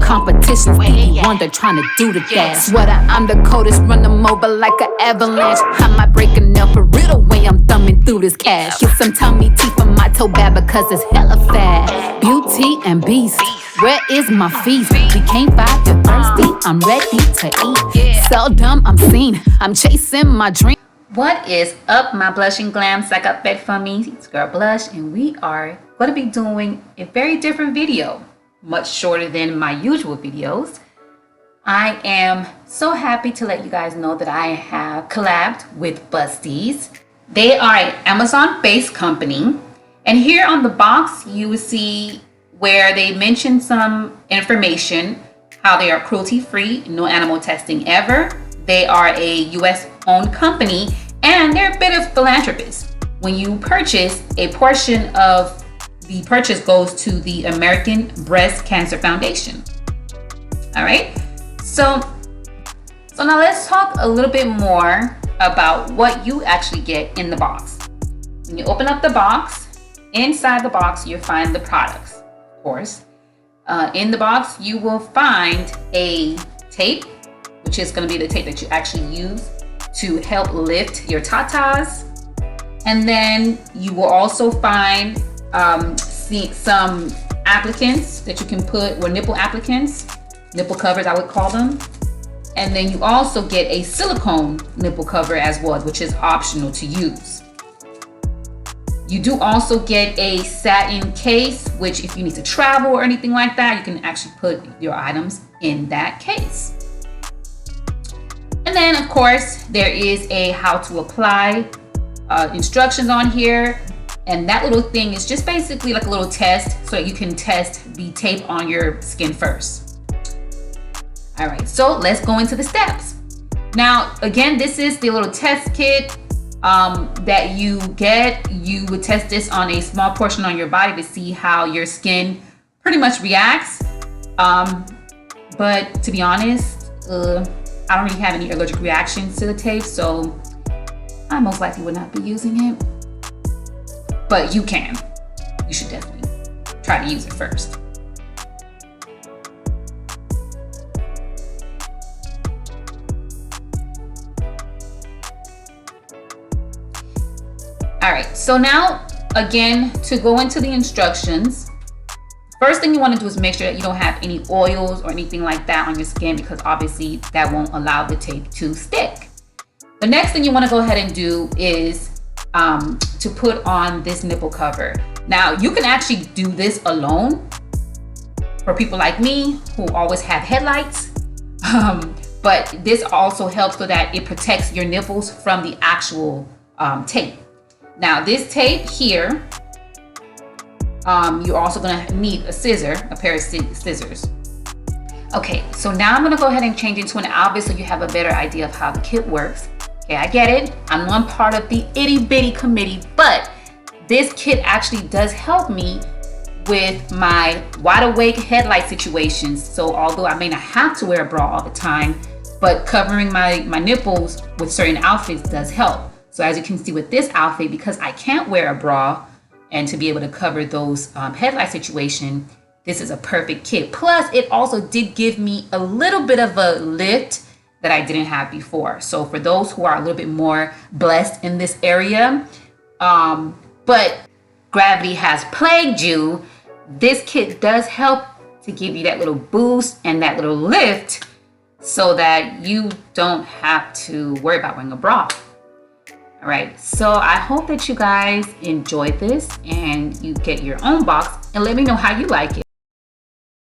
competition. Stevie Wonder trying to do the dash. Sweater, I'm the coldest, run them over like an avalanche. I might break a nail for real the way I'm thumbing through this cash. Get some tummy tea for my toe bag because it's hella fat. Beauty and beast, where is my feast? We can't fight, you're thirsty, I'm ready to eat. Seldom I'm seen, I'm chasing my dream. What is up, my blushing glams? I got back from me. It's girl Blush, and we are going to be doing a very different video, much shorter than my usual videos. I am so happy to let you guys know that I have collabed with Busties. They are an Amazon-based company, and here on the box you will see where they mention some information, how they are cruelty-free, no animal testing ever. They are a US-owned company, and they're a bit of philanthropists. When you purchase, a portion of the purchase goes to the American Breast Cancer Foundation. All right, so now let's talk a little bit more about what you actually get in the box. When you open up the box, inside the box you'll find the products, of course. In the box you will find a tape, which is going to be the tape that you actually use to help lift your tatas. And then you will also find some applicants that you can put, or nipple applicants, nipple covers I would call them. And then you also get a silicone nipple cover as well, which is optional to use. You do also get a satin case, which if you need to travel or anything like that, you can actually put your items in that case. And then of course there is a how to apply instructions on here, and that little thing is just basically like a little test so that you can test the tape on your skin first. All right, so let's go into the steps. Now again, this is the little test kit that you get. You would test this on a small portion on your body to see how your skin pretty much reacts, but to be honest, I don't really have any allergic reactions to the tape, so I most likely would not be using it. But you can. You should definitely try to use it first. All right, so now again, to go into the instructions, first thing you want to do is make sure that you don't have any oils or anything like that on your skin, because obviously that won't allow the tape to stick. The next thing you want to go ahead and do is to put on this nipple cover. Now you can actually do this alone for people like me who always have headlights, but this also helps so that it protects your nipples from the actual tape. Now this tape here, you're also gonna need a pair of scissors. Okay, so now I'm gonna go ahead and change into an outfit so you have a better idea of how the kit works. Okay, I get it. I'm one part of the itty bitty committee, but this kit actually does help me with my wide awake headlight situations. So although I may not have to wear a bra all the time, but covering my nipples with certain outfits does help. So as you can see with this outfit, because I can't wear a bra, and to be able to cover those headlight situation, this is a perfect kit. Plus, it also did give me a little bit of a lift that I didn't have before. So for those who are a little bit more blessed in this area, but gravity has plagued you, this kit does help to give you that little boost and that little lift so that you don't have to worry about wearing a bra. All right, so I hope that you guys enjoyed this and you get your own box, and let me know how you like it.